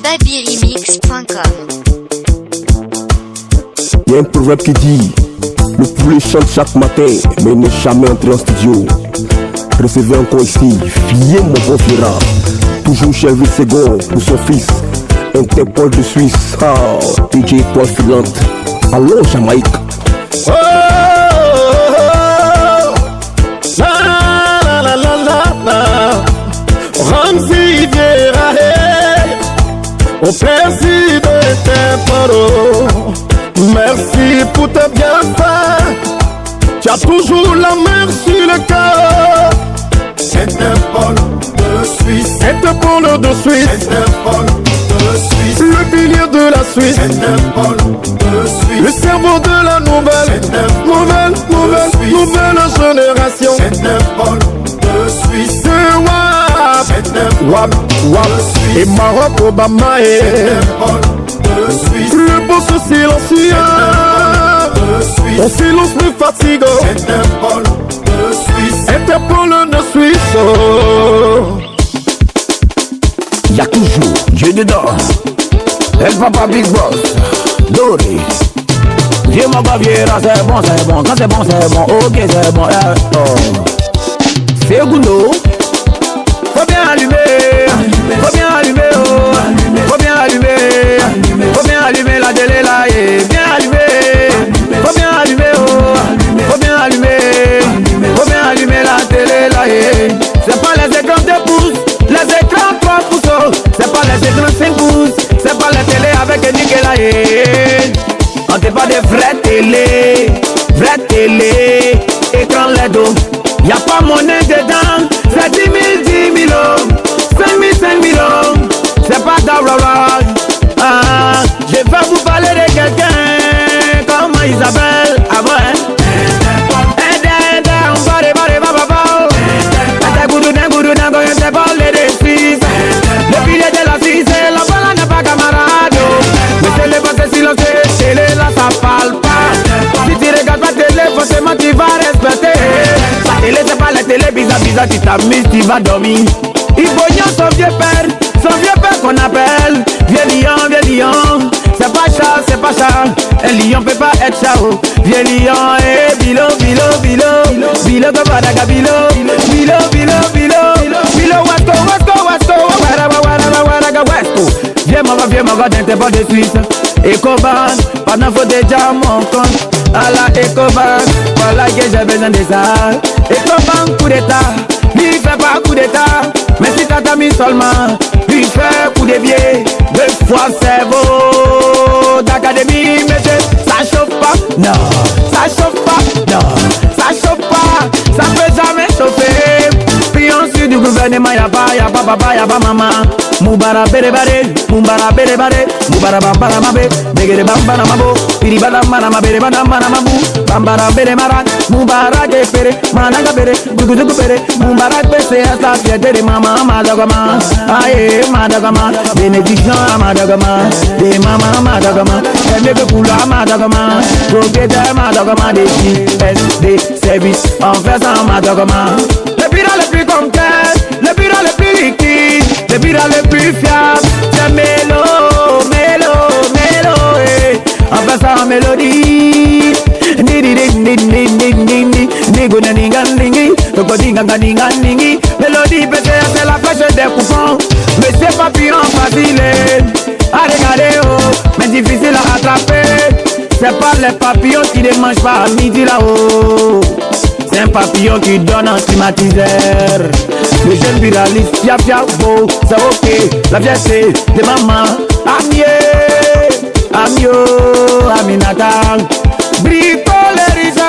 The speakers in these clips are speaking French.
babyremix.com. Y'a un proverbe qui dit: le poulet chante chaque matin, mais n'est jamais entré en studio. Recevez encore ici, fiez mon bon Fira, toujours chez Elvis Second pour son fils, Interpol de Suisse, DJ Étoile filante. Allons Jamaïque. Oh, la la la la la la. Ramzi Viera, au président Interpol. Merci pour tes bienfaits. Tu as toujours la mer sur le cœur. Interpol de Suisse. Interpol de Suisse. Interpol de Suisse. Le pilier de la Suisse. Interpol de Suisse. Le cerveau de la nouvelle génération. Interpol de Suisse. De WAP et Maroc Obama et Interpol de Suisse. le boss silencieux. Ton silence me fatigue. Interpol de Suisse. Interpol de Suisse. Y'a toujours Dieu dedans. El Papa Big Boss Doré. Vieux mon gars, Viera, c'est bon, c'est bon. Quand c'est bon, c'est bon. Ok, c'est bon. C'est Goundo. Faut bien allumer. Faut bien allumer. Oh. Faut bien allumer. Faut bien allumer la télé là. Bien allumer. Faut bien allumer. Oh. Faut bien allumer. Faut bien allumer la télé là. C'est pas les écrans 2 pouces, les écrans 3 pouces. Oh. C'est pas les écrans 5 pouces. C'est pas la télé avec un nickel là. On te parle de vraie télé, écran LED. Y'a pas monnaie dedans, c'est 10 000, 10 000 oh. 5 000, 5 000 oh. C'est pas d'abord. Je vais vous parler de quelqu'un comme Isabelle avant hein. Le pilier de la Suisse, la balle n'est pas camarade. Mais c'est le passé silencieux, télé là ça parle pas. Si tu regardes pas télé, forcément tu vas respecter. La télé c'est pas la télé, bizarre, tu t'amuses, tu vas dormir. Il pognon son vieux père qu'on appelle vieux lion. C'est pas chat, un lion peut pas être chat. Vieux lion et bilo que badaga bilo, West. Viens mon gars d'Interpol de Suisse. Ecobank, pendant faut déjà mon compte. À la Ecobank, voilà que j'ai besoin de ça. Ecobank coup d'état, lui fait pas coup d'état. Mais si t'as mis seulement, lui fait coup de pied. 2 fois cerveau d'académie, monsieur, ça chauffe pas, non, ça chauffe pas, non, ça chauffe pas, ça peut jamais chauffer. Puis ensuite du gouvernement, y'a pas papa, y'a pas maman. Moubara bere bare, Moubara bambara mabe, begere bambara mabo, piri badamara mabere badamara mabu, bambara bere mara, Moubara pere, mananga bere, guguzugu bere, Moubara pese hasta fierté de mama, madagama, aye madagama, bénédiction à madagama, de mama madagama, elle me coula madagama, propriétaire madagama, des services, en faisant madagama. Le bureau le plus concret, le bureau le plus liquide, le bureau le plus fiable, c'est Mélo, en faisant mélodie. Mélodie pété, c'est la flèche des coupons. Mais c'est papillon facile à regarder, oh, mais difficile à attraper. C'est pas les papillons qui ne mangent pas à midi là-haut. C'est un papillon qui donne un climatiseur. Le jeune viraliste, fia, beau, c'est ok. La fierté de maman, Amio, Aminata. Bricolerise.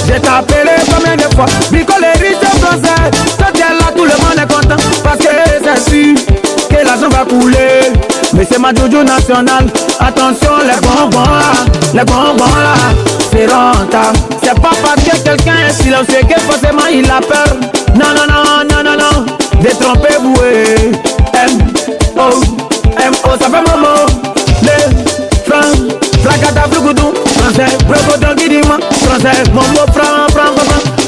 J'ai t'appelé combien de fois? Bricolerise français. Quand tu es là, tout le monde est content. Parce que c'est sûr que l'argent va couler. Mais c'est ma jojo nationale. Attention, les bonbons là, c'est rentable. C'est pas parce que quelqu'un est silencieux que forcément il a peur. Non. Détrompez-vous. M.O. ça fait momo. Le franc, flacata, flougoudou. Français, brogodon, guidima. Français, momo, franc.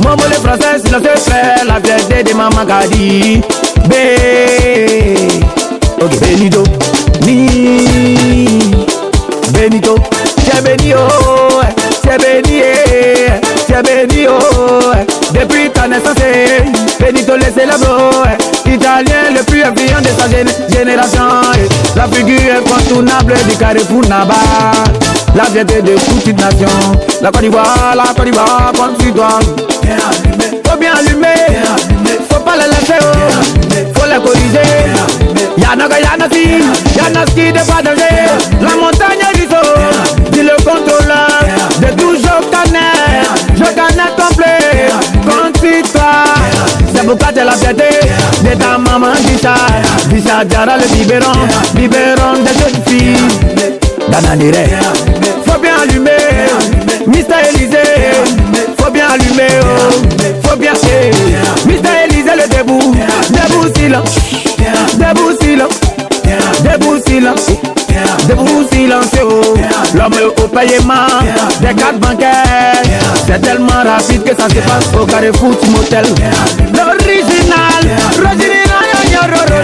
Momo les français, sinon c'est frère. La fierté de Maman Kadi. B. Ok, Benito. Ni. Benito. T'es béni, oh. T'es béni, t'es béni, oh. Depuis ta naissance, Benito le célèbre. Italien le plus influent de sa génération. La figure incontournable du Carrefour Naba. La fierté de toute une nation. La Côte d'Ivoire, compte sur toi. Faut bien allumer, faut pas les laisser, faut les corriger. Y'en a qui de pas danger. La montagne du saut, dit le contrôleur de tout je connais complet. Compte sur toi, c'est pourquoi t'es la fierté de ta maman Disha Diarra le biberon des jeunes filles. Dananire, faut bien allumer, Mister Élysée, faut bien allumer, oh, faut bien, Mister Élysée le debout silence, debout silence, debout silence, debout silence, oh, l'homme au paiement des cartes bancaires, c'est tellement rapide que ça se passe au Carrefour Motel. L'original, l'original est Roger.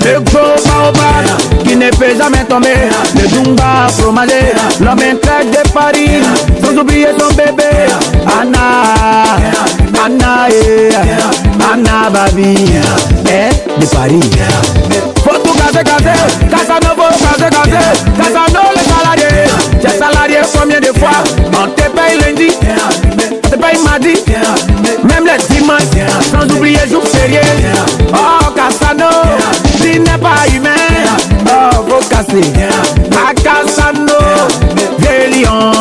Le gros baobab qui ne peut jamais tomber. Le Dumba fromager, l'homme intègre de Paris, sans oublier son bébé Anna Babi, de Paris. Faut tout casser, Casanova, Casano le salarié. Tu es salarié combien de fois? On te paye lundi, on te paye mardi, même les dimanches, sans oublier jour férié. Oh Casano, tu n'es pas humain. Oh faut casser, à Casano, vieux lion,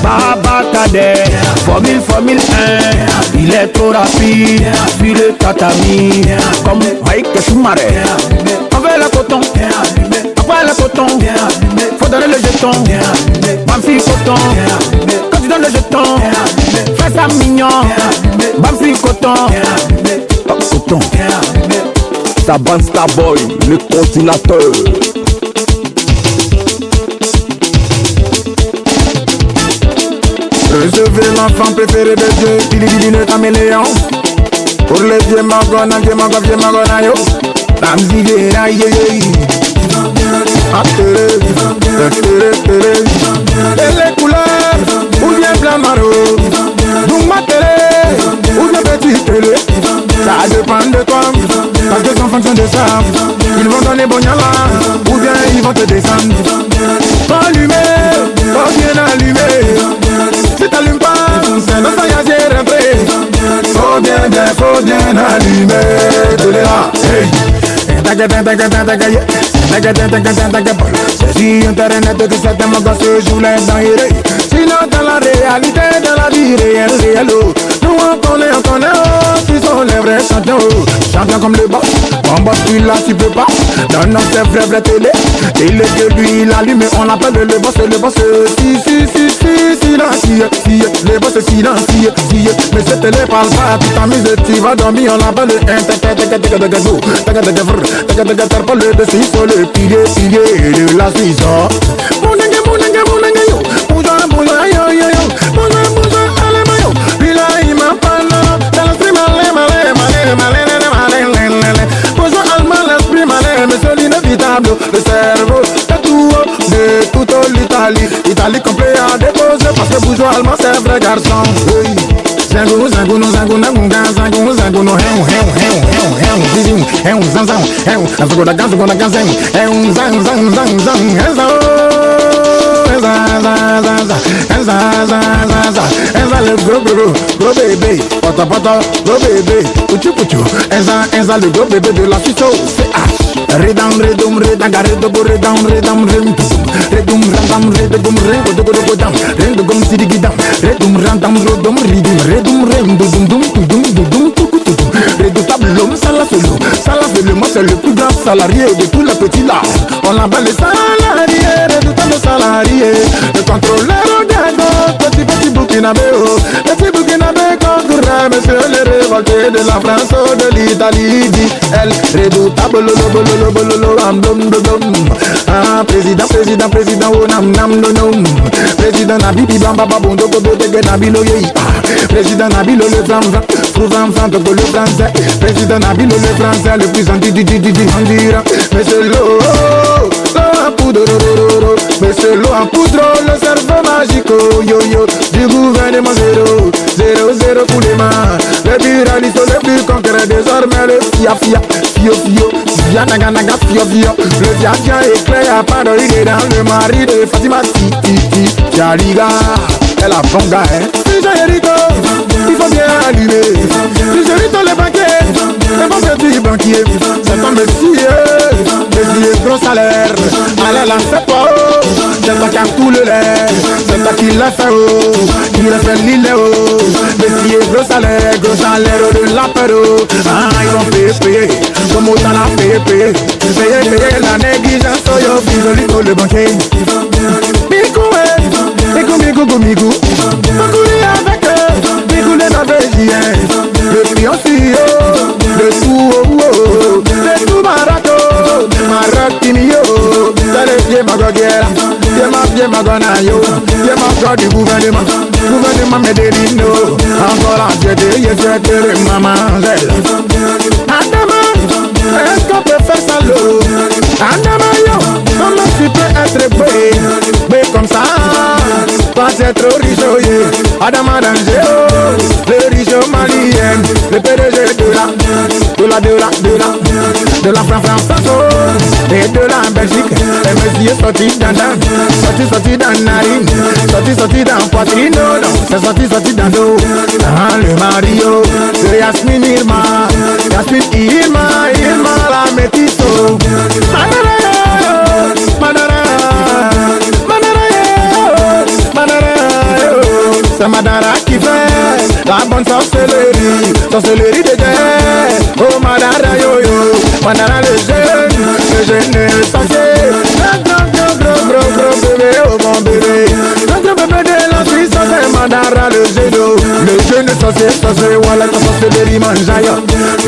Baba Cadet, formule 1, il est trop rapide, sur le tatami, comme Mike Schumacher. On veut le coton, après le coton, faut donner le jeton, Bamfi coton, quand tu donnes le jeton, fais ça mignon, Bamfi coton, Coton. Saban Starboy, le continuateur. Recevez l'enfant préféré de Dieu, Billy le caméléon. Pour les vieux magona, yo. Ramzi et les couleurs, ou bien blanc maro, Douma télé, ou bien petit télé. Ça dépend de toi, parce que c'est en fonction de ça. Ils vont donner Bonyala, ou bien ils vont te descendre. Faut allumer, faut bien allumer. Si t'allumes pas, c'est dans ça y'a j'ai rentré. Faut bien allumer. De là, hey. C'est sur internet que cette moque se joue les dingueries. Sinon dans la réalité, dans la vie réelle, nous on connaît, qui sont les vrais champions. Champions comme le boss, on bosse plus là tu peux pas. Dans notre vraie télé, il est que lui il allume, on l'appelle le boss, silencieux, le boss est silencieux, mais cette télé parle pas, tu t'amuses, tu vas dormir, on l'appelle le dessus sur le pilier de la Suisse. Le cerveau de toute l'Italie complet à déposer parce que bourgeois allemand c'est vrai garçon. Le gros bébé, pota, gros bébé, puchu, le gros bébé de la Suisse, CH. Redam, c'est le plus grand salarié de tous les petits là. On l'appelle le salarié, redoutable salarié. Le contrôleur au gâteau, petit Burkinabé, petit Burkinabé contre monsieur le révolté de la France ou de l'Italie dit elle redoutable bololo bololo am dom dom dom. Ah président président président oh nam nam no nom. Président Nabibi bamba babondo ko bege Nabilo ye. Président Nabilo le français, trouvant centre que le français. Président Nabilo le français le plus anti on dira. Monsieur l'eau en poudre, monsieur l'eau en poudre, le cerveau magique yo yo du gouvernement zéro, zéro zéro pour les mains. Le buraliste le plus concret désormais le fia fia, fio fio, fia naga naga fio fio. Le fia fia éclair à part il est dans le mari de Fatima Titi, Jaliga, elle a bon gars hein. Jerito, il faut bien allumer. Jerito le banquier, le bon petit banquier. C'est un monsieur, gros salaire. Allez la fait toi, c'est toi qui a tout le lait. C'est toi qui l'a fait qui l'a fait l'île monsieur, gros salaire de l'apéro. Ah, ils vont payer, comme autant la payer. Payer la négligence, yo, Jerito le banquier. Migo, avec eux, Migoulé norvégien, le client le tout, le tout Maroc-Timio, c'est le pied Magoguera, pied Magonayo, pied Mago du gouvernement Medellino, encore en jeté, le maman Zelle. Andama, est-ce qu'on peut faire ça l'eau? Andama yo, comment tu peux être beau, mais comme ça? Pas être riche, Adama Danger, le riche malien, le PDG de la France et de la Belgique. Et monsieur sorti dans narine, sorti dans poitrine, non, c'est sorti dans dos. Dans le Mario, de Yasmine Irma, la métisso. C'est Madara qui fait la bonne sorcellerie de guerre. Oh Madara yo yo, Madara le jeune sorcier. Gros bébé, oh mon bébé. Gros bébé de la puissance, c'est Madara le jeune sorcier, voilà ta sorcellerie manjaïa.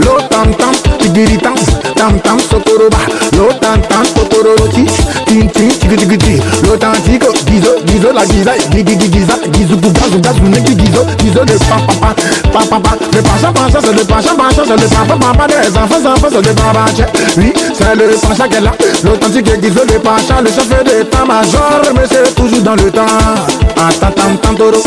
L'eau tam tam, tigiritam, tam tam sokoroba. L'eau tam tam, sokoroti, tin tin, tigiti. L'eau tantico, gizo la giza, gizu gazou neki gizo le papa, le pacha, c'est le pacha, c'est le papa des enfants, c'est le papa. Oui, c'est le pacha qu'elle a, l'authentique gizo le pacha, le chef d'état-major, mais c'est toujours dans le temps. Tantoro,